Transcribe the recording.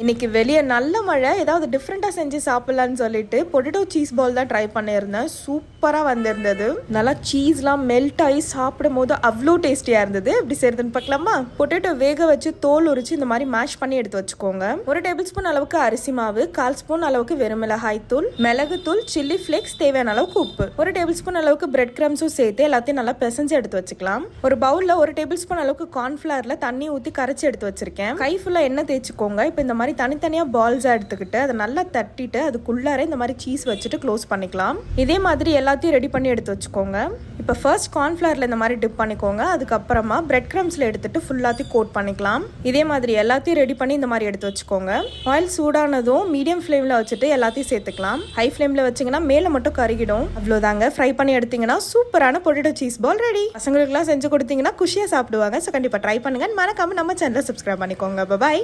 இன்னைக்கு வெளியே நல்ல மழை, ஏதாவது டிஃப்ரெண்ட்டாக செஞ்சு சாப்பிட்லான்னு சொல்லிட்டு பொட்டேட்டோ சீஸ் பால் தான் ட்ரை பண்ணியிருந்தேன். சூப்பராக வந்திருந்தது. நல்லா சீஸ்லாம் மெல்ட் ஆகி சாப்பிடும் போது அவ்வளோ டேஸ்டியாக இருந்தது. எப்படி செய்யறதுன்னு பார்க்கலாமா? பொட்டேட்டோ வேக வச்சு தோல் உரிச்சு இந்த மாதிரி மேஷ் பண்ணி எடுத்து வச்சுக்கோங்க. 1 டேபிள் ஸ்பூன் அளவுக்கு அரிசி மாவு, 1/4 ஸ்பூன் அளவுக்கு வெறும் மிளகாய் தூள், மிளகுத்தூள், சில்லி ஃப்ளேக்ஸ், தேவையான அளவுக்கு உப்பு, 1 டேபிள் ஸ்பூன் அளவுக்கு பிரெட் கிரம்ஸும் சேர்த்து எல்லாத்தையும் நல்லா பிசைஞ்சு எடுத்து வச்சுக்கலாம். ஒரு பவுலில் 1 டேபிள் ஸ்பூன் அளவுக்கு கார்ன்ஃபிளவர்ல தண்ணி ஊற்றி கரைச்சி எடுத்து வச்சிருக்கேன். கை ஃபுல்லாக எண்ணெய் தேய்ச்சிக்கோங்க. இப்போ இந்த மாதிரி தனித்தனியாக பால்ஸாக எடுத்துக்கிட்டு அதை நல்லா தட்டிட்டு அதுக்குள்ளார இந்த மாதிரி சீஸ் வச்சுட்டு க்ளோஸ் பண்ணிக்கலாம். இதே மாதிரி எல்லாத்தையும் ரெடி பண்ணி எடுத்து வச்சுக்கோங்க. இப்போ ஃபர்ஸ்ட் கார்ன்ஃபிளவரில் இந்த மாதிரி டிப் பண்ணிக்கோங்க. அதுக்கப்புறமா பிரெட் கிரம்ஸில் எடுத்துட்டு ஃபுல்லாத்தையும் கோட் பண்ணிக்கலாம். இதே மாதிரி எல்லாத்தையும் ரெடி பண்ணி இந்த மாதிரி எடுத்து வச்சுக்கோங்க. ஆயில் சூடானதும் மீடியம் ஃப்ளேமில் வச்சுட்டு எல்லாத்தையும் சேர்த்துக்கலாம். ஹை ஃப்ளேமில் வச்சிங்கன்னா மேலே மட்டும் கருகிடும். அவ்வளோதாங்க. ஃப்ரை பண்ணி எடுத்தீங்கன்னா சூப்பரான பொட்டேட்டோ சீஸ் பால் ரெடி. பசங்களுக்குலாம் செஞ்சு கொடுத்தீங்கன்னா குஷியாக சாப்பிடுவாங்க. ஸோ கண்டிப்பாக ட்ரை பண்ணுங்க. மறக்காம நம்ம சேனலை சப்ஸ்கிரைப் பண்ணிக்கோங்க. பாய்.